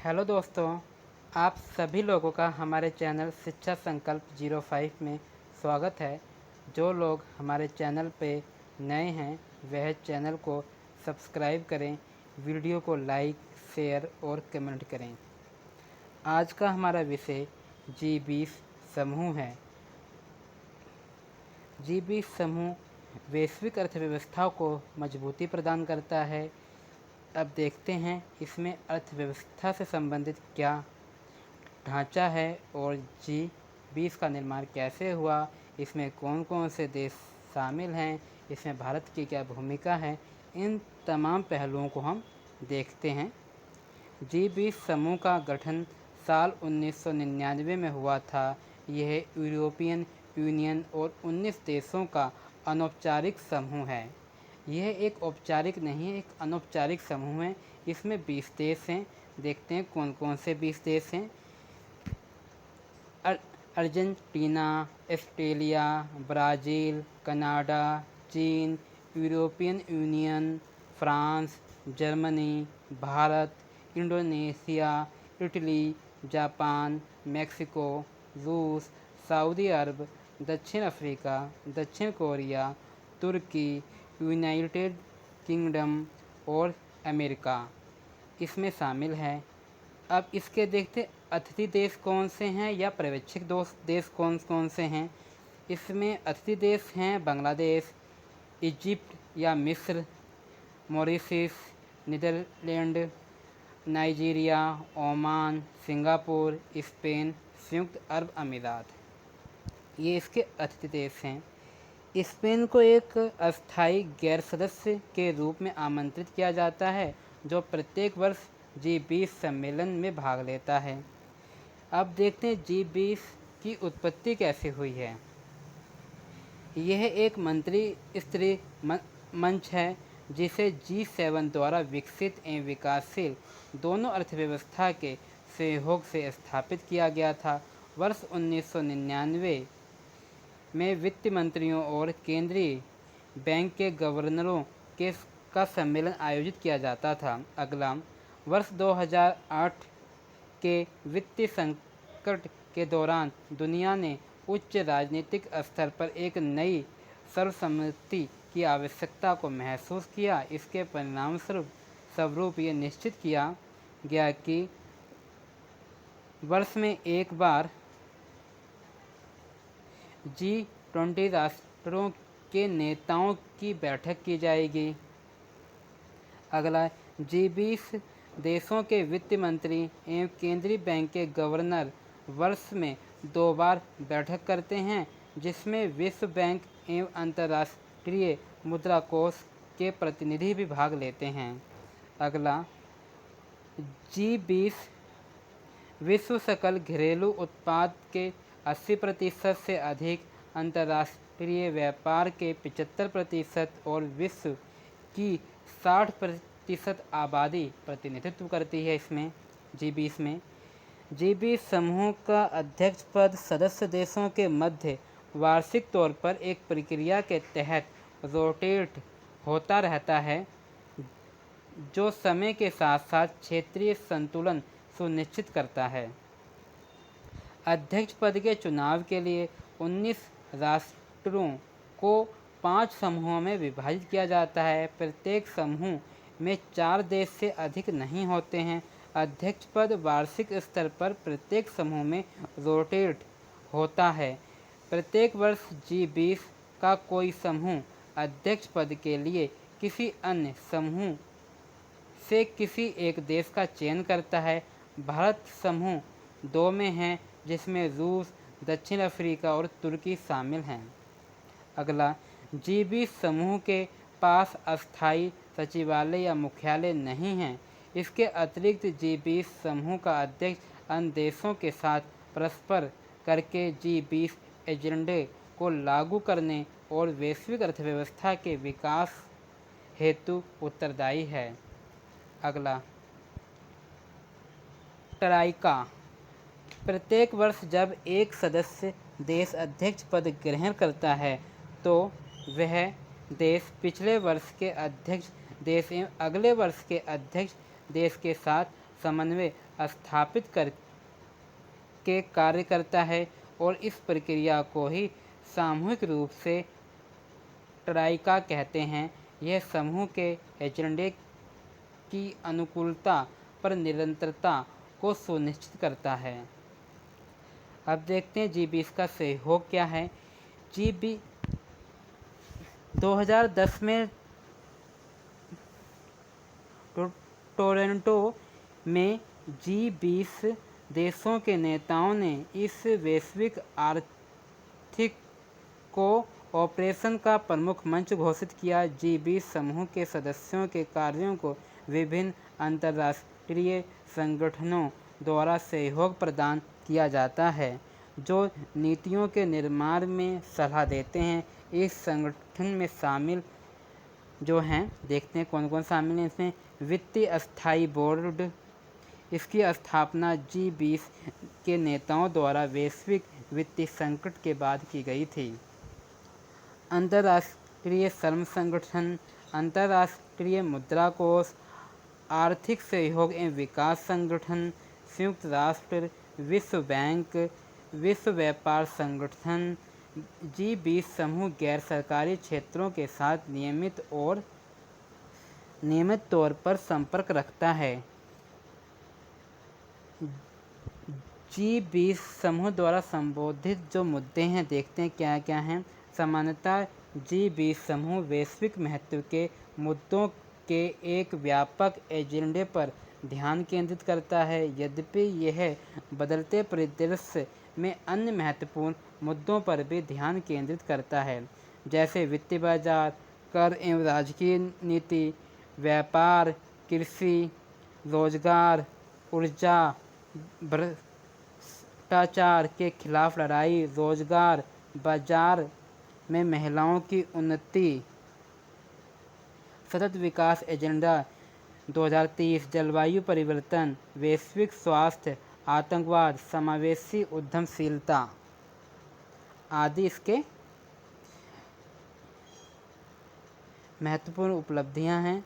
Hello दोस्तों, आप सभी लोगों का हमारे चैनल शिक्षा संकल्प 05 में स्वागत है। जो लोग हमारे चैनल पे नए हैं वह चैनल को सब्सक्राइब करें, वीडियो को लाइक, शेयर और कमेंट करें। आज का हमारा विषय G20 समूह है। G20 समूह वैश्विक अर्थव्यवस्था को मजबूती प्रदान करता है। अब देखते हैं इसमें अर्थव्यवस्था से संबंधित क्या ढांचा है और G20 का निर्माण कैसे हुआ, इसमें कौन कौन से देश शामिल हैं, इसमें भारत की क्या भूमिका है, इन तमाम पहलुओं को हम देखते हैं। G20 समूह का गठन साल 1999 में हुआ था। यह यूरोपियन यूनियन और 19 देशों का अनौपचारिक समूह है। यह एक औपचारिक नहीं, एक अनौपचारिक समूह है। इसमें 20 देश हैं। देखते हैं कौन कौन से 20 देश हैं। अर्जेंटीना, ऑस्ट्रेलिया, ब्राज़ील, कनाडा, चीन, European union, France, Germany, Bharat, Indonesia, Italy, Japan, Mexico, रूस, सऊदी अरब, दक्षिण अफ्रीका, दक्षिण कोरिया, तुर्की, यूनाइटेड किंगडम और अमेरिका इसमें शामिल है। अब इसके देखते अतिथि देश कौन से हैं या पर्यवेक्षक देश कौन कौन से हैं। इसमें अतिथि देश हैं बांग्लादेश, इजिप्ट या मिस्र, Mauritius, Netherlands, Nigeria, Oman, Singapore, Spain, संयुक्त अरब अमीरात। ये इसके अतिथि देश हैं। स्पेन को एक अस्थायी गैर सदस्य के रूप में आमंत्रित किया जाता है, जो प्रत्येक वर्ष G20 सम्मेलन में भाग लेता है। अब देखते हैं G20 की उत्पत्ति कैसे हुई है। यह एक मंत्री स्तरीय मंच है जिसे G7 द्वारा विकसित एवं विकासशील दोनों अर्थव्यवस्था के सहयोग से स्थापित किया गया था। वर्ष 1999 में वित्त मंत्रियों और केंद्रीय बैंक के गवर्नरों का सम्मेलन आयोजित किया जाता था। अगला वर्ष 2008 के वित्तीय संकट के दौरान दुनिया ने उच्च राजनीतिक स्तर पर एक नई सर्वसम्मति की आवश्यकता को महसूस किया। इसके परिणामस्वरूप ये निश्चित किया गया कि वर्ष में एक बार G20 राष्ट्रों के नेताओं की बैठक की जाएगी। अगला G20 देशों के वित्त मंत्री एवं केंद्रीय बैंक के गवर्नर वर्ष में 2 बार बैठक करते हैं, जिसमें विश्व बैंक एवं अंतर्राष्ट्रीय मुद्रा कोष के प्रतिनिधि भी भाग लेते हैं। अगला G20 विश्व सकल घरेलू उत्पाद के 80% से अधिक, अंतर्राष्ट्रीय व्यापार के 75% और विश्व की 60% आबादी प्रतिनिधित्व करती है। इसमें G20 में G20 समूह का अध्यक्ष पद सदस्य देशों के मध्य वार्षिक तौर पर एक प्रक्रिया के तहत रोटेट होता रहता है, जो समय के साथ साथ क्षेत्रीय संतुलन सुनिश्चित करता है। अध्यक्ष पद के चुनाव के लिए 19 राष्ट्रों को 5 समूहों में विभाजित किया जाता है। प्रत्येक समूह में 4 देश से अधिक नहीं होते हैं। अध्यक्ष पद वार्षिक स्तर पर प्रत्येक समूह में रोटेट होता है। प्रत्येक वर्ष G20 का कोई समूह अध्यक्ष पद के लिए किसी अन्य समूह से किसी एक देश का चयन करता है। भारत समूह 2 में है, जिसमें रूस, दक्षिण अफ्रीका और तुर्की शामिल हैं। अगला G20 समूह के पास अस्थायी सचिवालय या मुख्यालय नहीं है। इसके अतिरिक्त G20 समूह का अध्यक्ष अन्य देशों के साथ परस्पर करके G20 एजेंडे को लागू करने और वैश्विक अर्थव्यवस्था के विकास हेतु उत्तरदायी है। अगला ट्राइका। प्रत्येक वर्ष जब एक सदस्य देश अध्यक्ष पद ग्रहण करता है तो वह देश पिछले वर्ष के अध्यक्ष देश एवं अगले वर्ष के अध्यक्ष देश के साथ समन्वय स्थापित करके कार्य करता है और इस प्रक्रिया को ही सामूहिक रूप से ट्राइका कहते हैं। यह समूह के एजेंडे की अनुकूलता पर निरंतरता को सुनिश्चित करता है। अब देखते हैं G20 का सहयोग क्या है। G20 2010 में टोरंटो में G20 देशों के नेताओं ने इस वैश्विक आर्थिक कोऑपरेशन का प्रमुख मंच घोषित किया। G20 समूह के सदस्यों के कार्यों को विभिन्न अंतर्राष्ट्रीय संगठनों द्वारा सहयोग प्रदान किया जाता है, जो नीतियों के निर्माण में सलाह देते हैं। इस संगठन में शामिल जो हैं, देखते हैं कौन कौन शामिल हैं इसमें। वित्तीय स्थायी बोर्ड, इसकी स्थापना G20 के नेताओं द्वारा वैश्विक वित्तीय संकट के बाद की गई थी। अंतर्राष्ट्रीय श्रम संगठन, अंतर्राष्ट्रीय मुद्रा कोष, आर्थिक सहयोग एवं विकास संगठन, संयुक्त राष्ट्र, विश्व बैंक, विश्व व्यापार संगठन। G20 समूह गैर सरकारी क्षेत्रों के साथ नियमित तौर पर संपर्क रखता है। G20 समूह द्वारा संबोधित जो मुद्दे हैं, देखते हैं क्या क्या हैं। सामान्यतः G20 समूह वैश्विक महत्व के मुद्दों के एक व्यापक एजेंडे पर ध्यान केंद्रित करता है। यद्यपि यह बदलते परिदृश्य में अन्य महत्वपूर्ण मुद्दों पर भी ध्यान केंद्रित करता है, जैसे वित्तीय बाजार, कर एवं राजकीय नीति, व्यापार, कृषि, रोजगार, ऊर्जा, भ्रष्टाचार के खिलाफ लड़ाई, रोजगार बाजार में महिलाओं की उन्नति, सतत विकास एजेंडा 2030, जलवायु परिवर्तन, वैश्विक स्वास्थ्य, आतंकवाद, समावेशी उद्यमशीलता आदि इसके महत्वपूर्ण उपलब्धियां हैं।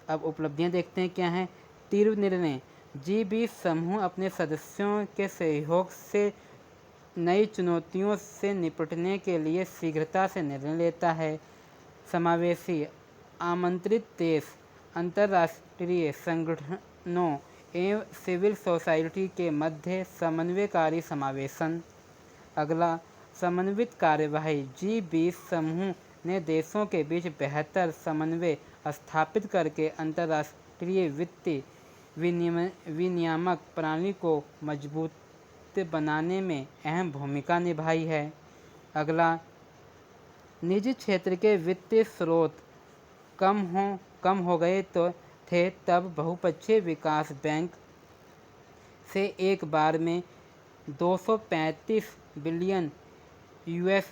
अब उपलब्धियां देखते हैं क्या हैं। तीव्र निर्णय, G20 समूह अपने सदस्यों के सहयोग से नई चुनौतियों से निपटने के लिए शीघ्रता से निर्णय लेता है। समावेशी, आमंत्रित देश, अंतर्राष्ट्रीय संगठनों एवं सिविल सोसाइटी के मध्य समन्वयकारी समावेशन। अगला, समन्वित कार्यवाही, G20 समूह ने देशों के बीच बेहतर समन्वय स्थापित करके अंतर्राष्ट्रीय वित्तीय विनियामक प्रणाली को मजबूत बनाने में अहम भूमिका निभाई है। अगला, निजी क्षेत्र के वित्तीय स्रोत कम हो गए थे, तब बहुपक्षीय विकास बैंक से एक बार में 235 बिलियन $US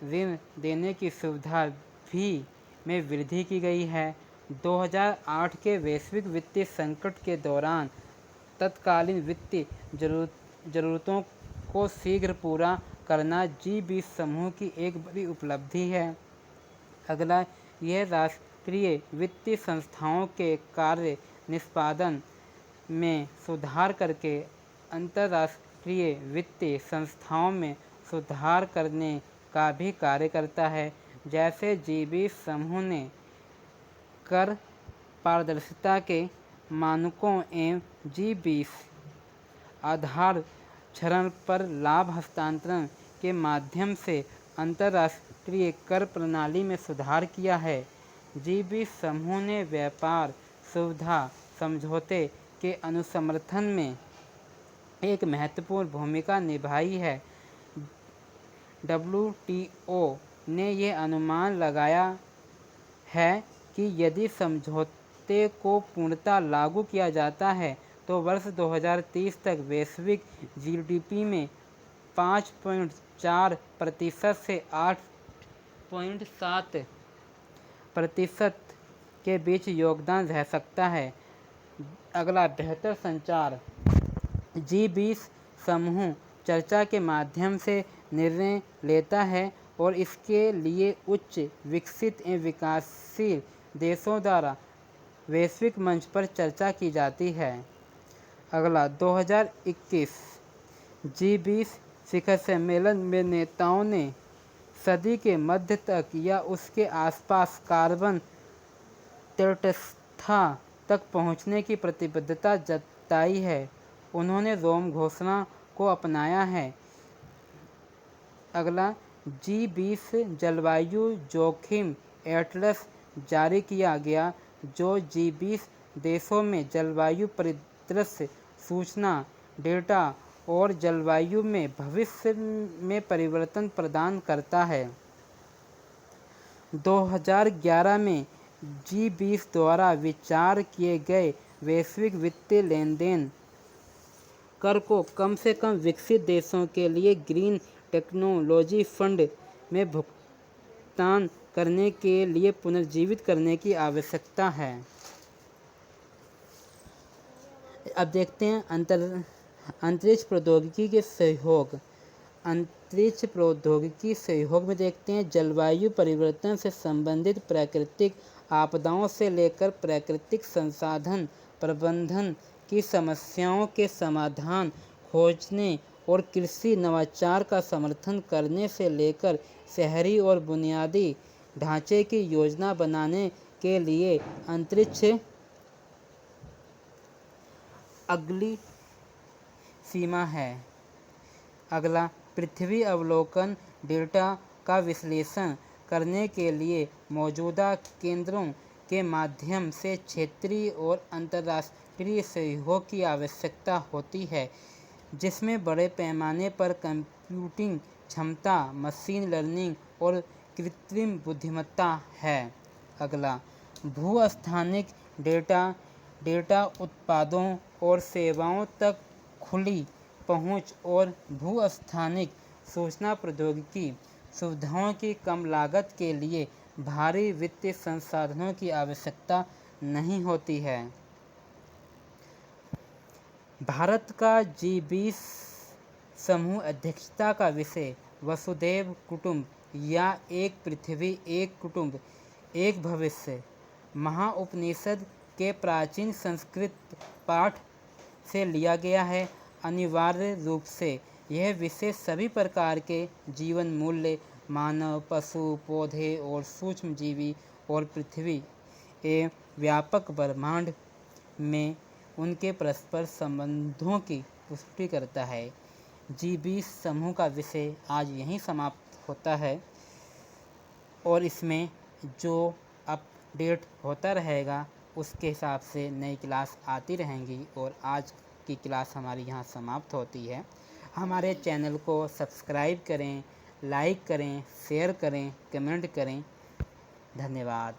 ऋण देने की सुविधा भी में वृद्धि की गई है। 2008 के वैश्विक वित्तीय संकट के दौरान तत्कालीन वित्तीय जरूरतों को शीघ्र पूरा करना G20 समूह की एक बड़ी उपलब्धि है। अगला, यह राष्ट्रीय वित्तीय संस्थाओं के कार्य निष्पादन में सुधार करके अंतर्राष्ट्रीय वित्तीय संस्थाओं में सुधार करने का भी कार्य करता है। जैसे G20 समूह ने कर पारदर्शिता के मानकों एवं G20 आधार चरण पर लाभ हस्तांतरण के माध्यम से अंतर्राष्ट्रीय कर प्रणाली में सुधार किया है। G20 समूह ने व्यापार सुविधा समझौते के अनुसमर्थन में एक महत्वपूर्ण भूमिका निभाई है। WTO ने यह अनुमान लगाया है कि यदि समझौते को पूर्णतः लागू किया जाता है तो वर्ष 2030 तक वैश्विक GDP में 5.4% से 8.7% के बीच योगदान रह सकता है। अगला, बेहतर संचार, G20 समूह चर्चा के माध्यम से निर्णय लेता है और इसके लिए उच्च विकसित एवं विकासशील देशों द्वारा वैश्विक मंच पर चर्चा की जाती है। अगला 2021 G20 शिखर सम्मेलन में नेताओं ने सदी के मध्य तक या उसके आसपास कार्बन तटस्थता तक पहुंचने की प्रतिबद्धता जताई है। उन्होंने रोम घोषणा को अपनाया है। अगला G20 जलवायु जोखिम एटलस जारी किया गया, जो G20 देशों में जलवायु परिदृश्य, सूचना, डेटा और जलवायु में भविष्य में परिवर्तन प्रदान करता है। 2011 में G20 द्वारा विचार किए गए वैश्विक वित्तीय लेनदेन कर को कम से कम विकसित देशों के लिए ग्रीन टेक्नोलॉजी फंड में भुगतान करने के लिए पुनर्जीवित करने की आवश्यकता है। अब देखते हैं अंतरिक्ष प्रौद्योगिकी के सहयोग। अंतरिक्ष प्रौद्योगिकी सहयोग में देखते हैं जलवायु परिवर्तन से संबंधित प्राकृतिक आपदाओं से लेकर प्राकृतिक संसाधन प्रबंधन की समस्याओं के समाधान खोजने और कृषि नवाचार का समर्थन करने से लेकर शहरी और बुनियादी ढांचे की योजना बनाने के लिए अंतरिक्ष अगली सीमा है। अगला पृथ्वी अवलोकन डेटा का विश्लेषण करने के लिए मौजूदा केंद्रों के माध्यम से क्षेत्रीय और अंतर्राष्ट्रीय सहयोग की आवश्यकता होती है, जिसमें बड़े पैमाने पर कंप्यूटिंग क्षमता, मशीन लर्निंग और कृत्रिम बुद्धिमत्ता है। अगला भूस्थानिक डेटा उत्पादों और सेवाओं तक खुली पहुंच और भूस्थानिक सूचना प्रौद्योगिकी सुविधाओं की कम लागत के लिए भारी वित्तीय संसाधनों की आवश्यकता नहीं होती है। भारत का G20 समूह अध्यक्षता का विषय वसुधैव कुटुंब या एक पृथ्वी एक कुटुंब एक भविष्य महाउपनिषद के प्राचीन संस्कृत पाठ से लिया गया है। अनिवार्य रूप से यह विषय सभी प्रकार के जीवन मूल्य, मानव, पशु, पौधे और सूक्ष्म जीवी और पृथ्वी एवं व्यापक ब्रह्मांड में उनके परस्पर संबंधों की पुष्टि करता है। G20 समूह का विषय आज यहीं समाप्त होता है और इसमें जो अपडेट होता रहेगा उसके हिसाब से नई क्लास आती रहेंगी और आज की क्लास हमारी यहाँ समाप्त होती है। हमारे चैनल को सब्सक्राइब करें, लाइक करें, शेयर करें, कमेंट करें। धन्यवाद।